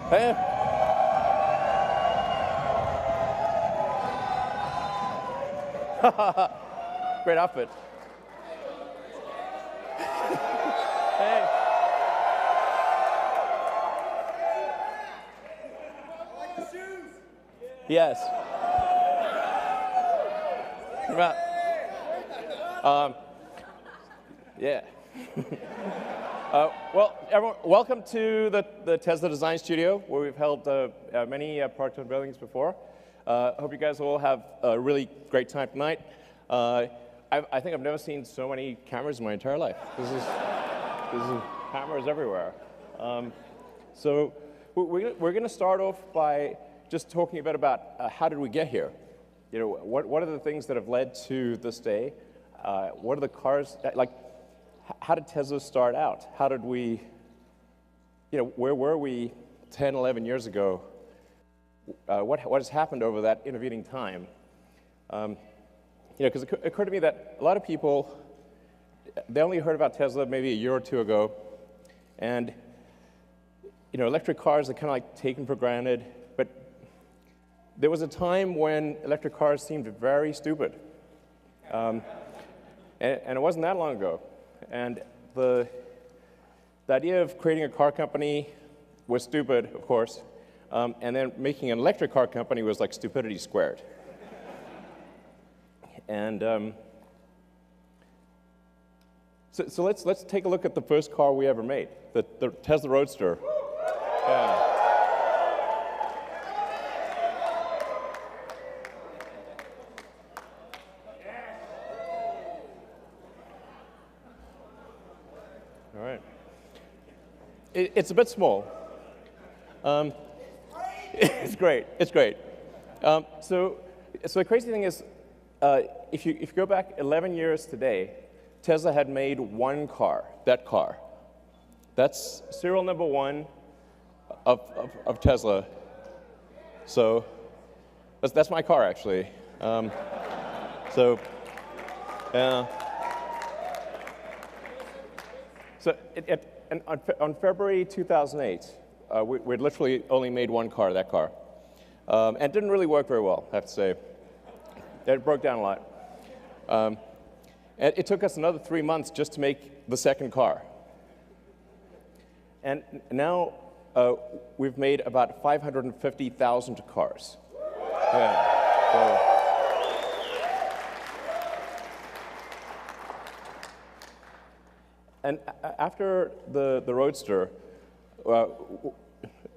Hey. Great outfit. Hey. I like the shoes. Yes. Yeah. Well, everyone, welcome to the Tesla Design Studio, where we've held many product unveilings before. Hope you guys all have a really great time tonight. I think I've never seen so many cameras in my entire life. This is cameras everywhere. So we're going to start off by just talking a bit about how did we get here. You know, what are the things that have led to this day? What are the cars like? How did Tesla start out? How did we, you know, where were we 10, 11 years ago? What has happened over that intervening time? You know, because it occurred to me that a lot of people, they only heard about Tesla maybe a year or two ago, and you know, electric cars are kind of like taken for granted. But there was a time when electric cars seemed very stupid, and it wasn't that long ago. And the idea of creating a car company was stupid, of course, and then making an electric car company was like stupidity squared. And so let's take a look at the first car we ever made, the Tesla Roadster. Yeah. All right. It's a bit small. It's great. It's great. So the crazy thing is, if you go back 11 years today, Tesla had made one car, that car. That's serial number 1 of Tesla. So that's my car, actually. So on February 2008, we'd literally only made one car, that car. And it didn't really work very well, I have to say. It broke down a lot. And it took us another 3 months just to make the second car. And now we've made about 550,000 cars. Yeah. So, and after the Roadster,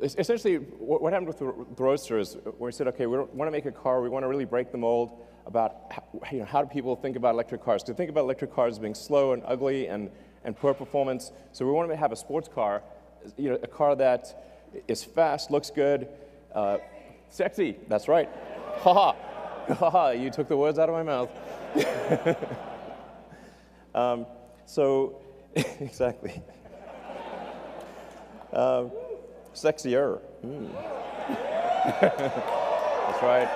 essentially what happened with the Roadster is we said, okay, we want to make a car, we want to really break the mold about how do people think about electric cars. They think about electric cars as being slow and ugly and poor performance. So we wanted to have a sports car, you know, a car that is fast, looks good, sexy. That's right. Ha ha. You took the words out of my mouth. So. Exactly. Sexier. That's right.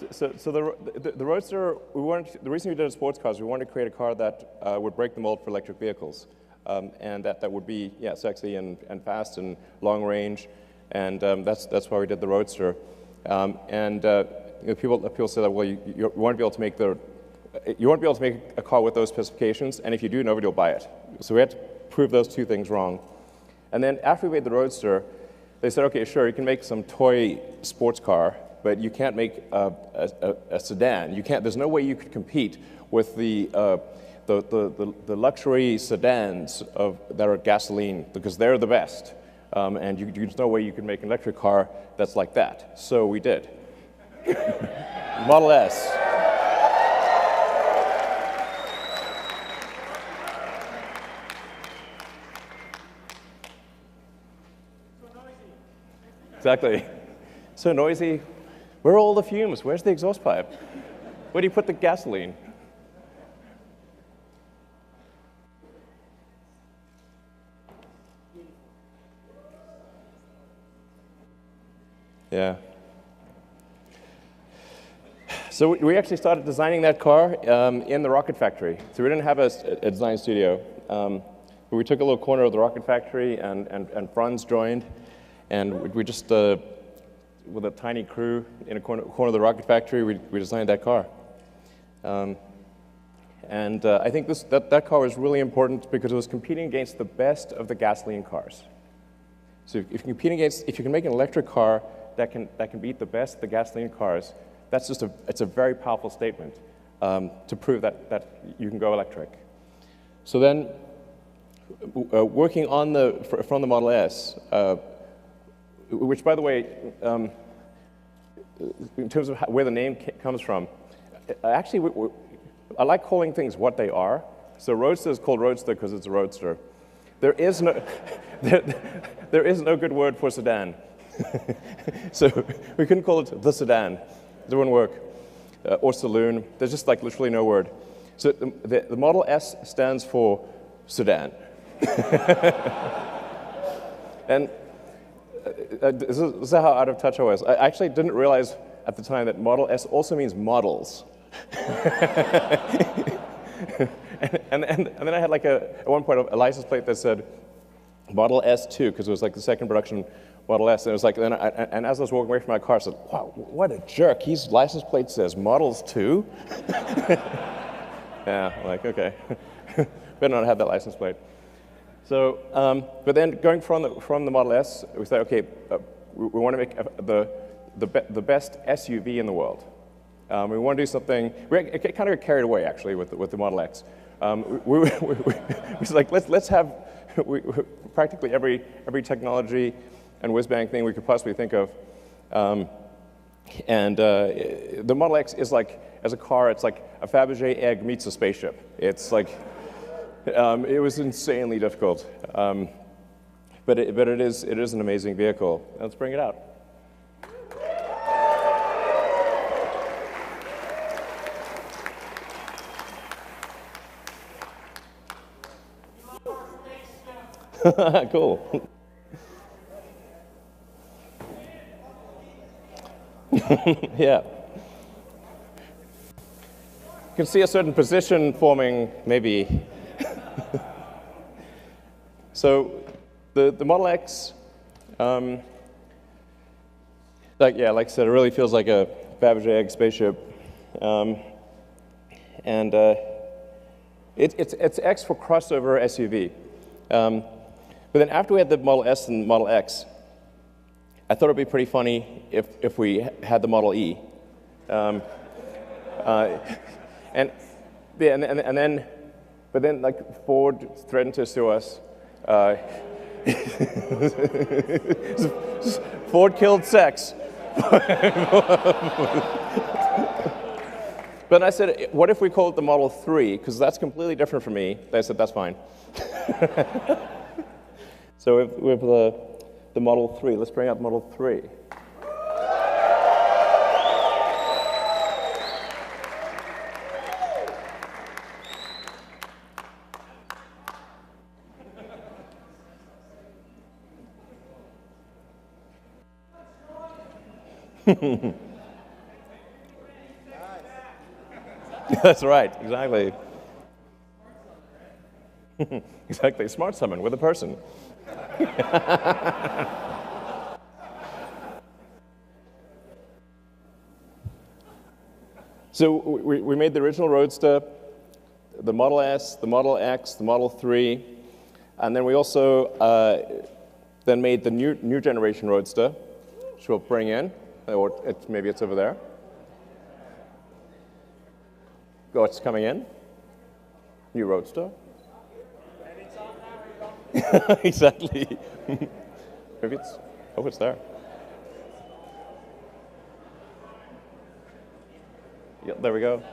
So the Roadster, the reason we did a sports car is we wanted to create a car that would break the mold for electric vehicles, and that would be sexy and fast and long range, and that's why we did the Roadster. You know, people say that, well, you won't be able to make a car with those specifications, and if you do, nobody will buy it. So we had to prove those two things wrong. And then after we made the Roadster, they said, okay, sure, you can make some toy sports car, but you can't make a sedan. There's no way you could compete with the luxury sedans that are gasoline, because they're the best. And there's no way you could make an electric car that's like that. So we did. Model S. Exactly. So noisy. Where are all the fumes? Where's the exhaust pipe? Where do you put the gasoline? Yeah. So we actually started designing that car in the rocket factory. So we didn't have a design studio. we took a little corner of the rocket factory, and Franz joined, and we just, with a tiny crew in a corner of the rocket factory, we designed that car. I think that car was really important because it was competing against the best of the gasoline cars. So if you can make an electric car that can beat the best of the gasoline cars, it's a very powerful statement to prove that you can go electric. So then, working on from the Model S, which by the way, in terms of where the name comes from, actually I like calling things what they are. So Roadster is called Roadster because it's a roadster. There is no good word for sedan. So we couldn't call it the sedan. It wouldn't work. Or saloon. There's just like literally no word. So the Model S stands for sedan. And this is how out of touch I was. I actually didn't realize at the time that Model S also means models. and then I had like at one point a license plate that said Model S2 because it was like the second production Model S, and it was like, and as I was walking away from my car, I said, "Wow, what a jerk! His license plate says Models 2." Yeah, I'm like, okay, better not have that license plate. So, but then going from the Model S, we said, okay, we want to make the best SUV in the world. We want to do something. We kind of got carried away actually with the Model X. We was like, let's have practically every technology and whiz-bang thing we could possibly think of. The Model X is like, as a car, it's like a Fabergé egg meets a spaceship. It's like, it was insanely difficult. But it is an amazing vehicle. Let's bring it out. Cool. Yeah. You can see a certain position forming, maybe. So the Model X, like I said, it really feels like a Fabergé egg spaceship. It's X for crossover SUV. But then after we had the Model S and Model X, I thought it'd be pretty funny if we had the Model E. But then like Ford threatened to sue us. Ford killed sex. But I said, what if we call it the Model 3? Because that's completely different from me. They said, that's fine. So we have the Model 3. Let's bring out the Model 3. That's right, exactly. Exactly, smart summon with a person. So we made the original Roadster, the Model S, the Model X, the Model 3, and then we also then made the new generation Roadster, which we'll bring in, or maybe it's over there. Oh, it's coming in. New Roadster. Exactly. Maybe it's, oh, it's there. Yep, there we go.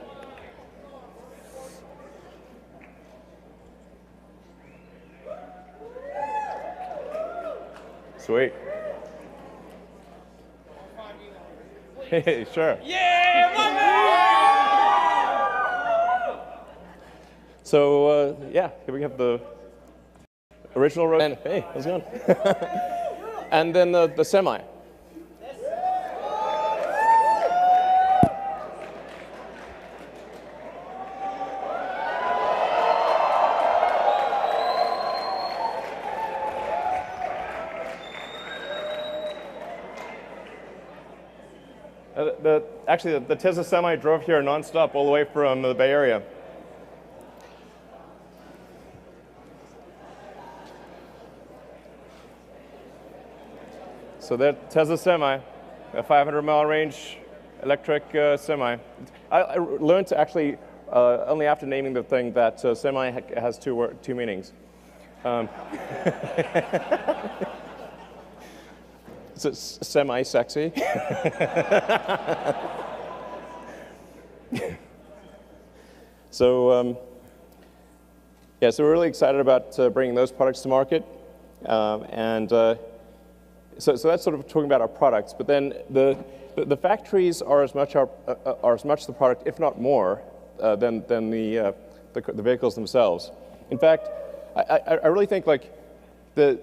Sweet. Hey, sure. Yeah, my man! So, yeah, here we have the original road. And, hey, how's it going? And then the semi. Actually, the Tesla Semi drove here nonstop all the way from the Bay Area. So that Tesla Semi, a 500-mile range electric semi. I learned to actually, only after naming the thing, that semi has two meanings. So it's semi-sexy. So, yeah, so we're really excited about bringing those products to market. So that's sort of talking about our products. But then the factories are as much the product, if not more, than the vehicles themselves. In fact, I really think like the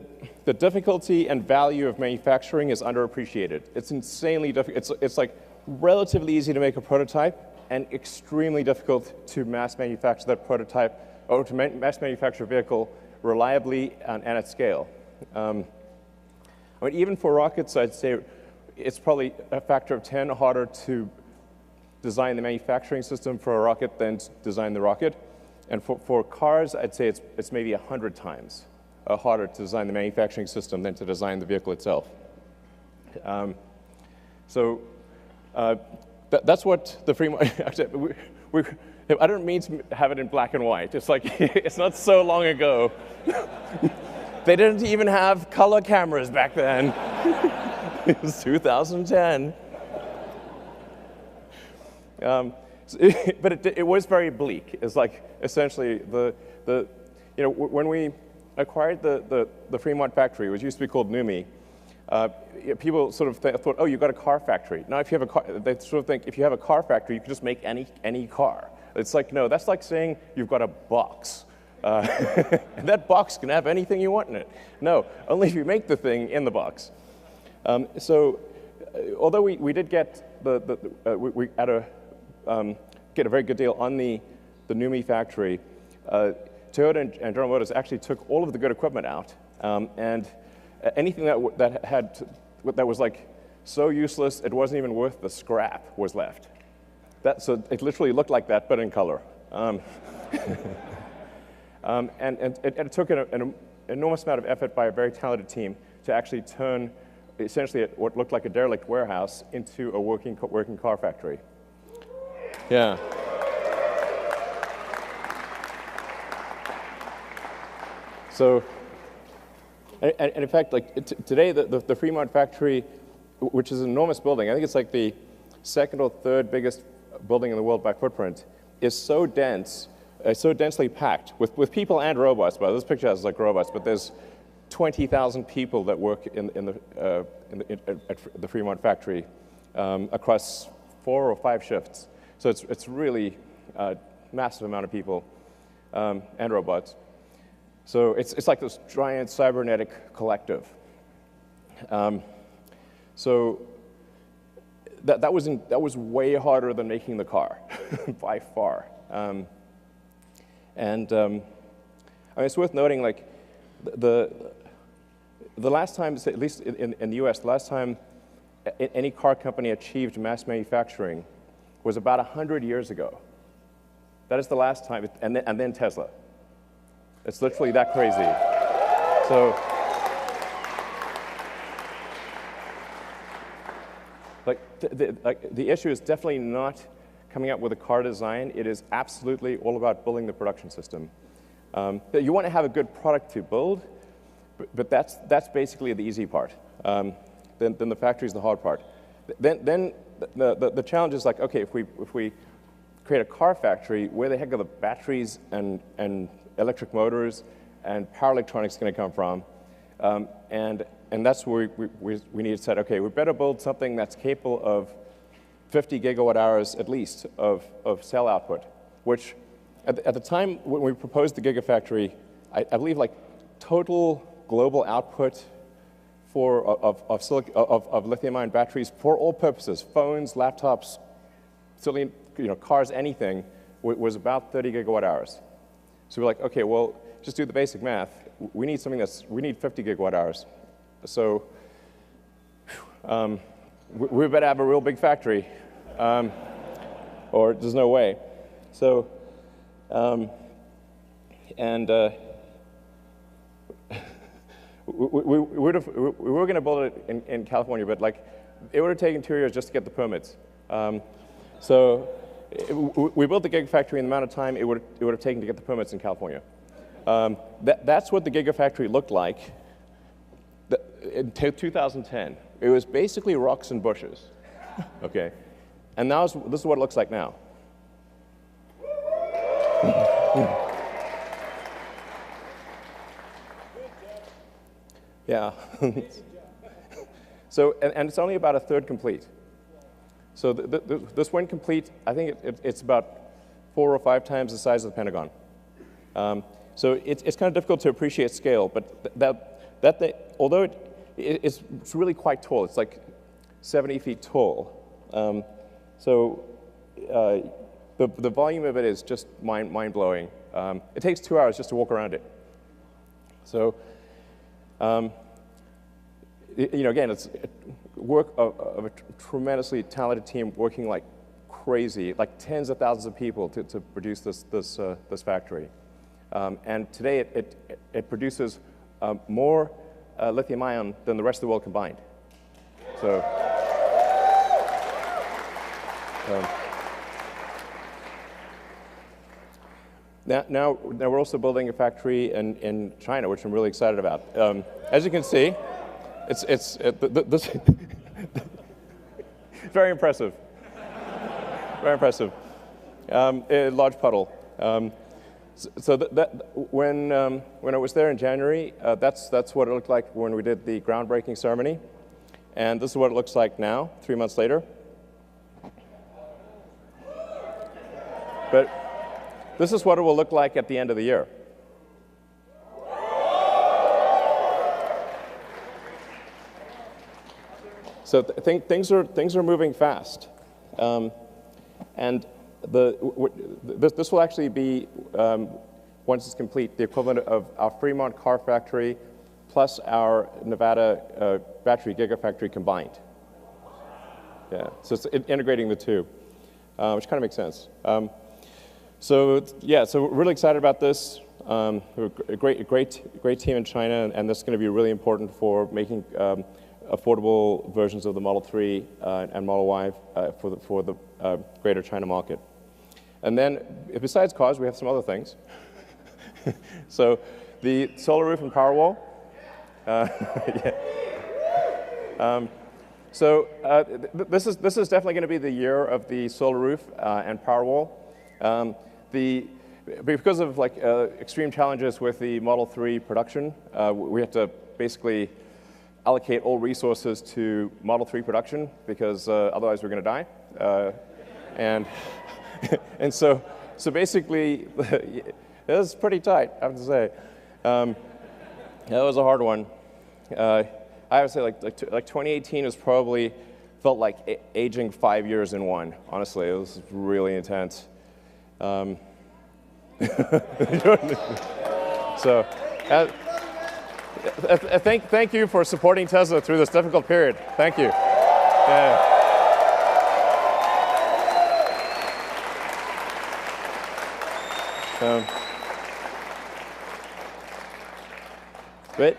difficulty and value of manufacturing is underappreciated. It's insanely difficult. It's like relatively easy to make a prototype and extremely difficult to mass manufacture that prototype or to mass manufacture a vehicle reliably and at scale. I mean, even for rockets, I'd say it's probably a factor of 10 harder to design the manufacturing system for a rocket than to design the rocket. And for cars, I'd say it's maybe 100 times harder to design the manufacturing system than to design the vehicle itself. That's what the free market. I don't mean to have it in black and white. It's like it's not so long ago. They didn't even have color cameras back then. It was 2010. But it was very bleak. It's like essentially when we acquired the Fremont factory, which used to be called NUMMI, people sort of thought, oh, you've got a car factory. Now, if you have a car, they sort of think if you have a car factory, you can just make any car. It's like, no, that's like saying you've got a box. And that box can have anything you want in it. No, only if you make the thing in the box. Although we did get get a very good deal on the NUMMI factory, Toyota and General Motors actually took all of the good equipment out, and anything that was like so useless it wasn't even worth the scrap was left. So it literally looked like that, but in color. And it took an enormous amount of effort by a very talented team to actually turn essentially what looked like a derelict warehouse into a working car factory. Yeah. So, and in fact, like today, the Fremont factory, which is an enormous building, I think it's like the second or third biggest building in the world by footprint, is so dense, so densely packed with people and robots. But this picture has like robots, but there's 20,000 people that work at the Fremont factory across 4 or 5 shifts. So it's really a massive amount of people and robots. So it's like this giant cybernetic collective. So that was way harder than making the car, by far. I mean, it's worth noting, like the last time, at least in the U.S., the last time any car company achieved mass manufacturing was about 100 years ago. That is the last time, and then Tesla. It's literally that crazy. So, the issue is definitely not coming up with a car design. It is absolutely all about building the production system. You want to have a good product to build, but that's basically the easy part. Then the factory is the hard part. Then the challenge is like, okay, if we create a car factory, where the heck are the batteries and electric motors and power electronics going to come from? And that's where we need to say, okay, we better build something that's capable of 50 gigawatt hours at least of cell output, which at the time when we proposed the Gigafactory, I believe like total global output of lithium-ion batteries for all purposes, phones, laptops, cars, anything, was about 30 gigawatt hours. So we're like, okay, well, just do the basic math. We need something we need 50 gigawatt hours. So we better have a real big factory, or there's no way. So, we were going to build it in California, but like it would have taken 2 years just to get the permits. So we built the Gigafactory in the amount of time it would have taken to get the permits in California. That's what the Gigafactory looked like in 2010. It was basically rocks and bushes, okay? And now this is what it looks like now. Yeah. So, and it's only about a third complete. So this one complete, I think it's about 4 or 5 times the size of the Pentagon. So it's kind of difficult to appreciate scale, but although it's really quite tall, it's like 70 feet tall. So the volume of it is just mind-blowing. It takes 2 hours just to walk around it. So, you know, again, it's work of a tremendously talented team working like crazy, like tens of thousands of people to produce this factory. And today it produces more lithium-ion than the rest of the world combined. So, now we're also building a factory in China, which I'm really excited about. As you can see, it's very impressive. Very impressive. A large puddle. So when I was there in January, that's what it looked like when we did the groundbreaking ceremony, and this is what it looks like now, 3 months later. But this is what it will look like at the end of the year. So things are moving fast, and this will actually be, once it's complete, the equivalent of our Fremont car factory plus our Nevada battery gigafactory combined. Yeah, so it's integrating the two, which kind of makes sense. So yeah, so we're really excited about this. We're a great team in China, and this is going to be really important for making affordable versions of the Model 3 and Model Y for the greater China market. And then, besides cars, we have some other things. So the solar roof and Powerwall. This is definitely going to be the year of the solar roof and Powerwall. Because of like extreme challenges with the Model 3 production, we have to basically allocate all resources to Model 3 production because otherwise we're going to die. And so basically, it was pretty tight, I have to say. That was a hard one. I would say like 2018 was probably felt like aging 5 years in one. Honestly, it was really intense. So, thank you for supporting Tesla through this difficult period. Thank you. Yeah. But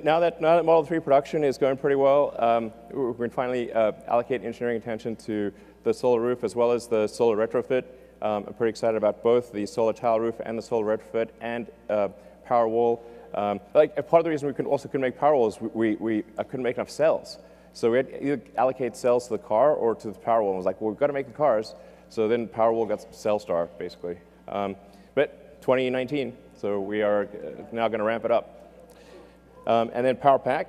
now that Model 3 production is going pretty well, we're going to finally allocate engineering attention to the solar roof as well as the solar retrofit. I'm pretty excited about both the solar tile roof and the solar retrofit and Powerwall. Like part of the reason we couldn't make Powerwall is we couldn't make enough cells. So we had to either allocate cells to the car or to the Powerwall. And it was like, well, we've got to make the cars. So then Powerwall got cell star, basically. But 2019, so we are now going to ramp it up. And then PowerPack.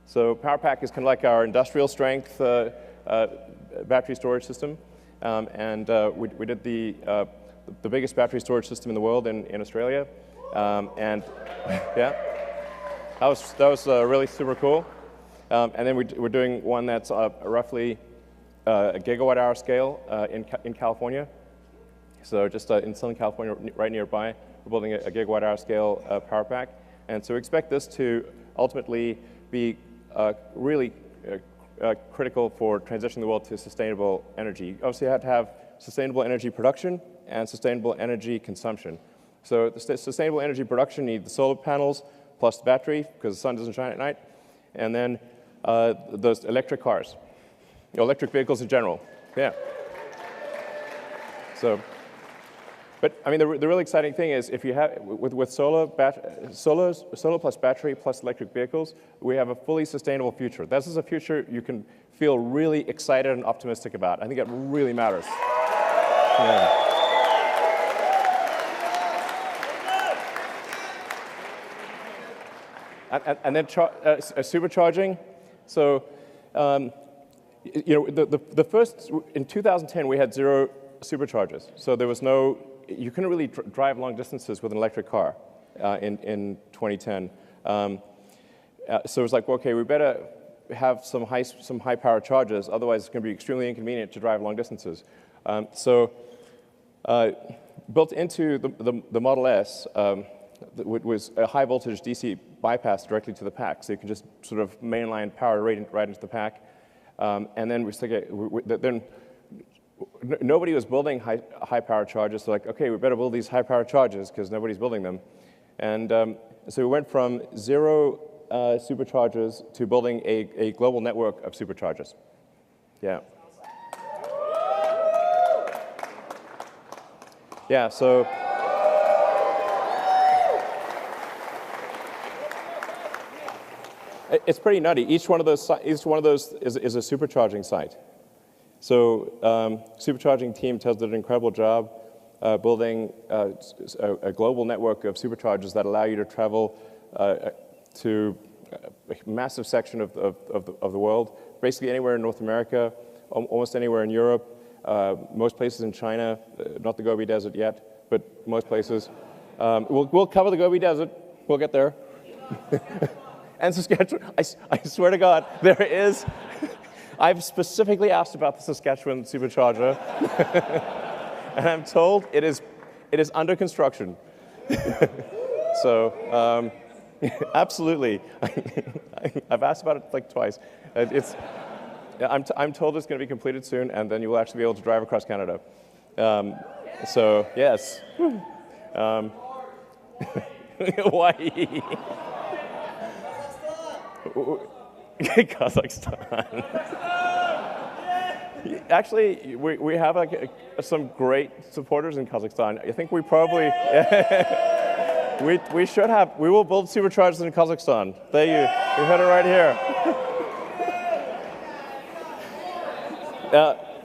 So PowerPack is kind of like our industrial strength battery storage system. We did the biggest battery storage system in the world in Australia. And yeah, that was really super cool. And then we're doing one that's roughly a gigawatt-hour scale in California. So just in Southern California, right nearby, we're building a gigawatt-hour scale power pack. And so we expect this to ultimately be really critical for transitioning the world to sustainable energy. You obviously have to have sustainable energy production and sustainable energy consumption. So the sustainable energy production, you need the solar panels plus the battery, because the sun doesn't shine at night, and then those electric cars, electric vehicles in general. Yeah. So, but I mean, the really exciting thing is if you have, with solar plus battery plus electric vehicles, we have a fully sustainable future. This is a future you can feel really excited and optimistic about. I think it really matters. Yeah. And then supercharging. So, the first, in 2010, we had 0 superchargers. So there was no, you couldn't really drive long distances with an electric car in 2010. So it was like, well, okay, we better have some high power chargers, otherwise it's going to be extremely inconvenient to drive long distances. So built into the Model S was a high voltage DC bypass directly to the pack, so you can just sort of mainline power right into the pack. And then we stick it. Then nobody was building high power chargers. So like, okay, we better build these high power chargers because nobody's building them. And so we went from 0 superchargers to building a global network of superchargers. Yeah. Yeah. So. It's pretty nutty. Each one of those is a supercharging site. So supercharging team did an incredible job building a global network of superchargers that allow you to travel to a massive section of the world, basically anywhere in North America, almost anywhere in Europe, most places in China, not the Gobi Desert yet, but most places. We'll cover the Gobi Desert. We'll get there. And Saskatchewan, I swear to God, there is. I've specifically asked about the Saskatchewan supercharger, and I'm told it is under construction. So, absolutely, I've asked about it like twice. I'm told it's going to be completed soon, and then you will actually be able to drive across Canada. So yes, Hawaii. Kazakhstan. Actually, we have some great supporters in Kazakhstan. I think we probably we should have. We will build superchargers in Kazakhstan. There you heard it right here.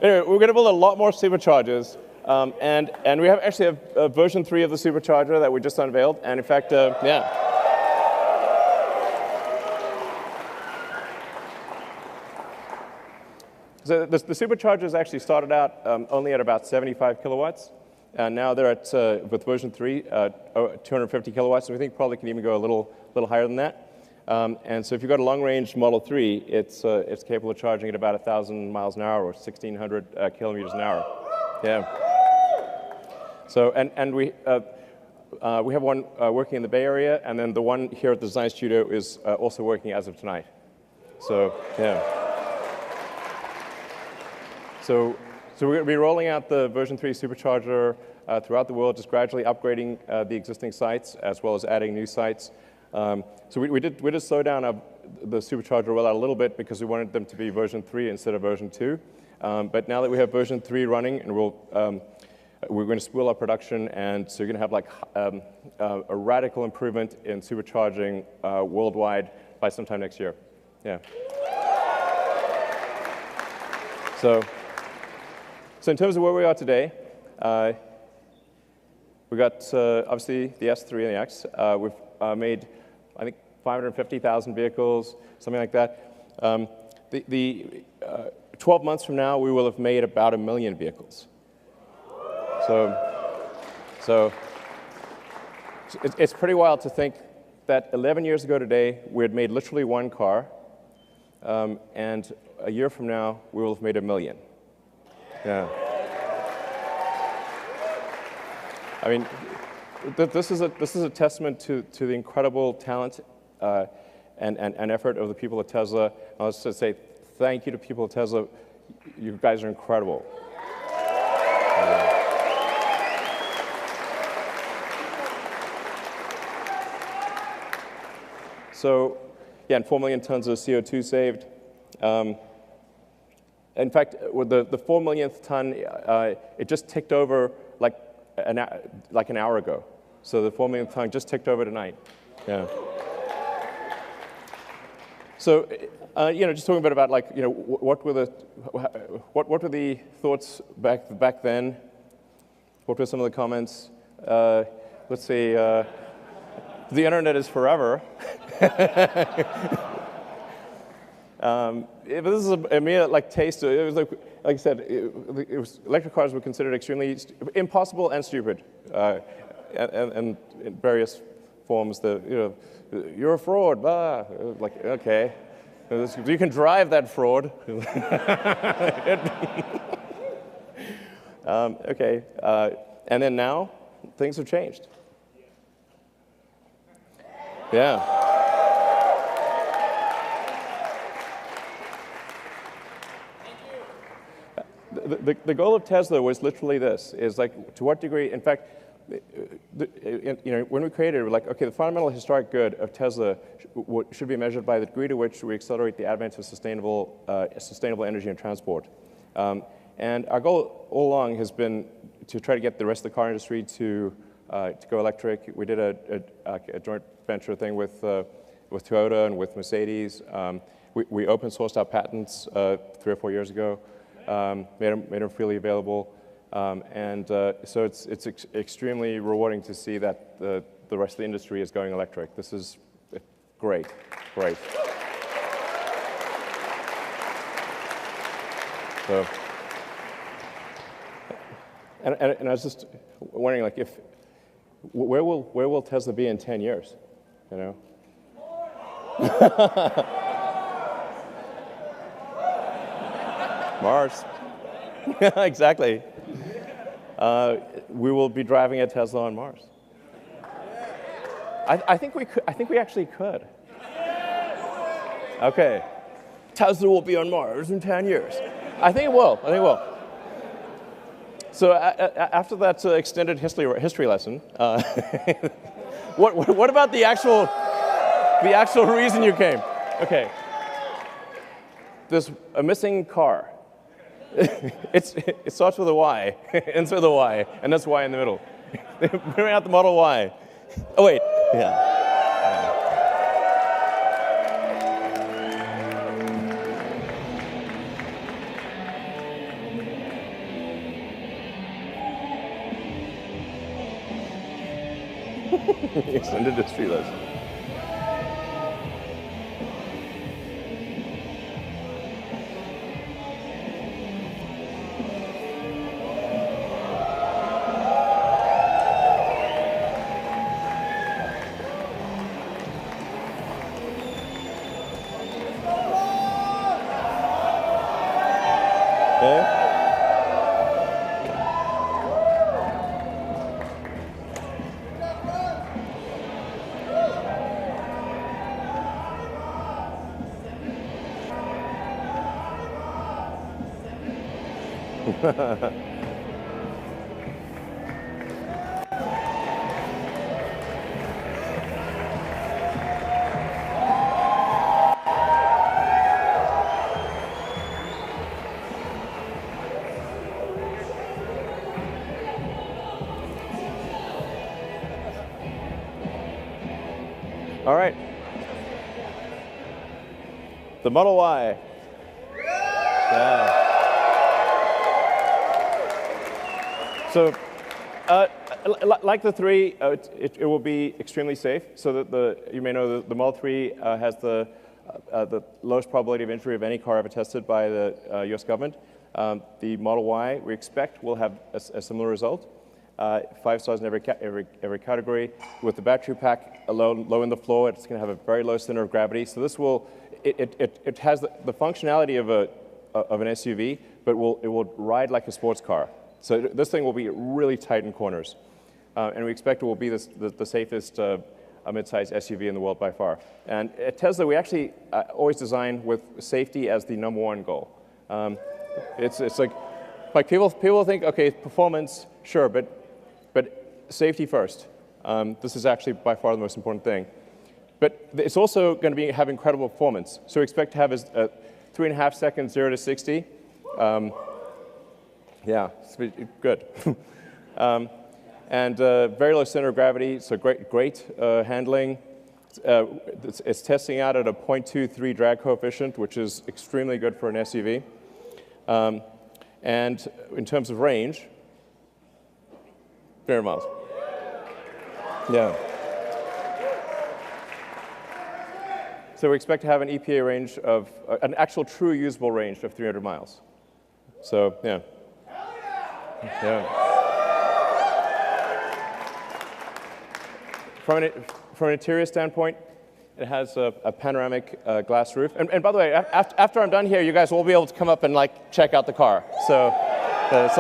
Anyway, we're going to build a lot more superchargers, and we actually have version 3 of the supercharger that we just unveiled. And in fact, yeah. So the superchargers actually started out only at about 75 kilowatts, and now they're at, with version 3, 250 kilowatts, and we think probably can even go a little higher than that. And so if you've got a long-range Model 3, it's capable of charging at about 1,000 miles an hour or 1,600 kilometers an hour. Yeah. So and we have one working in the Bay Area, and then the one here at the design studio is also working as of tonight. So yeah. So we're going to be rolling out the version 3 supercharger throughout the world, just gradually upgrading the existing sites as well as adding new sites. So we did slow down the supercharger rollout a little bit because we wanted them to be version 3 instead of version 2. But now that we have version 3 running, and we're going to spool up production, and so you're going to have like a radical improvement in supercharging worldwide by sometime next year. Yeah. So in terms of where we are today, we got obviously the S3 and the X. We've made, I think, 550,000 vehicles, something like that. 12 months from now, we will have made about 1 million vehicles. So it's pretty wild to think that 11 years ago today, we had made literally 1 car, and a year from now, we will have made 1 million. Yeah. I mean, this is a testament to the incredible talent and effort of the people at Tesla. I'll just say thank you to people at Tesla. You guys are incredible. So, yeah, and 4 million tons of CO2 saved. In fact, with the 4 millionth ton, it just ticked over like an hour ago. So the 4 millionth ton just ticked over tonight. Yeah. So, just talking a bit about what were the thoughts back then? What were some of the comments? Let's see. The internet is forever. But this is a mere taste. It was like I said, it was electric cars were considered extremely impossible and stupid, and in various forms. You're a fraud. Blah. Like, okay, you can drive that fraud. Okay, and then now things have changed. Yeah. The goal of Tesla was literally this, is to what degree, in fact, when we created it, we're like, okay, the fundamental historic good of Tesla should be measured by the degree to which we accelerate the advent of sustainable energy and transport. And our goal all along has been to try to get the rest of the car industry to go electric. We did a joint venture thing with Toyota and with Mercedes. We open sourced our patents 3 or 4 years ago. Made them freely available, and so it's extremely rewarding to see that the rest of the industry is going electric. This is great, great. So, and I was just wondering, where will Tesla be in 10 years? Mars. Exactly. We will be driving a Tesla on Mars. I think we could. I think we actually could. Okay. Tesla will be on Mars in 10 years. I think it will. I think it will. So after that extended history lesson, what about the actual reason you came? Okay. There's a missing car. It starts with a Y, ends with a Y, and that's Y in the middle. Bring out the Model Y. Oh, wait. Yeah. Extended history lesson. All right. The Model Y. Yeah. So, like the 3, it will be extremely safe. So that you may know the Model 3 has the lowest probability of injury of any car ever tested by the U.S. government. The Model Y, we expect, will have a similar result. 5 stars in every category. With the battery pack low in the floor, it's going to have a very low center of gravity. So this will, it has the functionality of an SUV, but it will ride like a sports car. So this thing will be really tight in corners. and we expect it will be the safest mid-size SUV in the world by far. And at Tesla, we actually always design with safety as the #1 goal. It's like people think, okay, performance, sure, but safety first. This is actually by far the most important thing. But it's also going to have incredible performance. So we expect to have a 3.5 seconds 0 to 60. Yeah, it's good. And very low center of gravity, so great handling. It's testing out at a 0.23 drag coefficient, which is extremely good for an SUV. And in terms of range, 300 miles. Yeah. So we expect to have an EPA range of, an actual true usable range of 300 miles. So, yeah. Yeah. From an interior standpoint, it has a panoramic glass roof. And by the way, after I'm done here, you guys will be able to come up and check out the car. So it's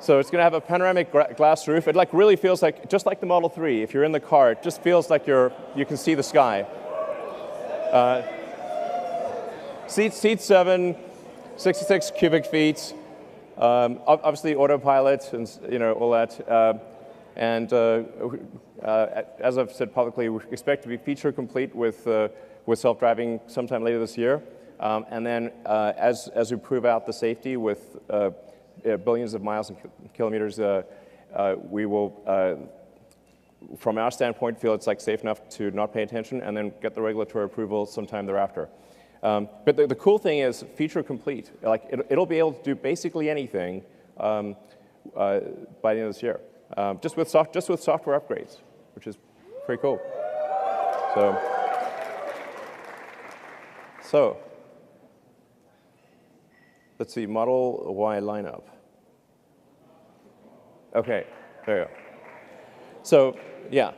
so it's going to have a panoramic glass roof. It really feels like, just like the Model 3, if you're in the car, it just feels like you can see the sky. Seat 7, 66 cubic feet. Obviously autopilot and all that. And as I've said publicly, we expect to be feature complete with self-driving sometime later this year. And then as we prove out the safety with billions of miles and kilometers, we will, from our standpoint, feel it's safe enough to not pay attention and then get the regulatory approval sometime thereafter. But the cool thing is feature complete. It'll be able to do basically anything by the end of this year. Just with software upgrades, which is pretty cool. So let's see, Model Y lineup. Okay, there you go. So yeah,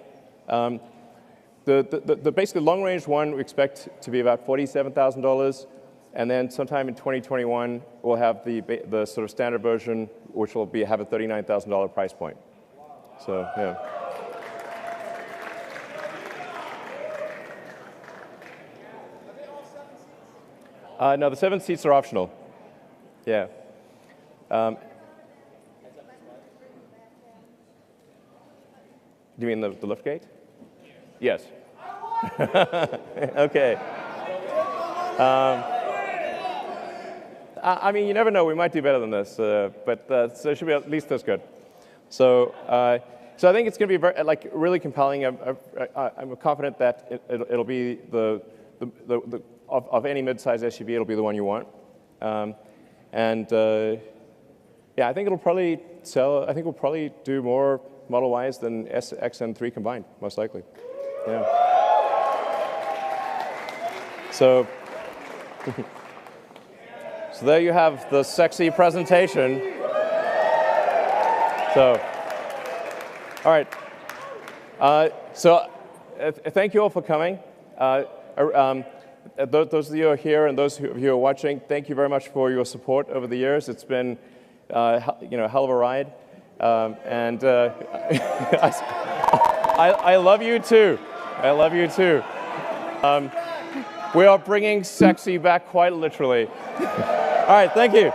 the basically long range one we expect to be about $47,000, and then sometime in 2021 we'll have the sort of standard version, which will have a $39,000 price point. So, yeah. No, the 7 seats are optional. Yeah. Do you mean the lift gate? Yes. Okay. I mean, you never know. We might do better than this, but so it should be at least as good. So I think it's going to be really compelling. I'm confident that it'll be of any mid-size SUV, it'll be the one you want. Yeah, I think it'll probably sell. I think we'll probably do more Model Ys than S, X, and 3 combined, most likely. Yeah. So there you have the sexy presentation. So, all right. Thank you all for coming. Those of you who are here and those of you who are watching, thank you very much for your support over the years. It's been, a hell of a ride. I love you too. I love you too. We are bringing sexy back quite literally. All right, thank you.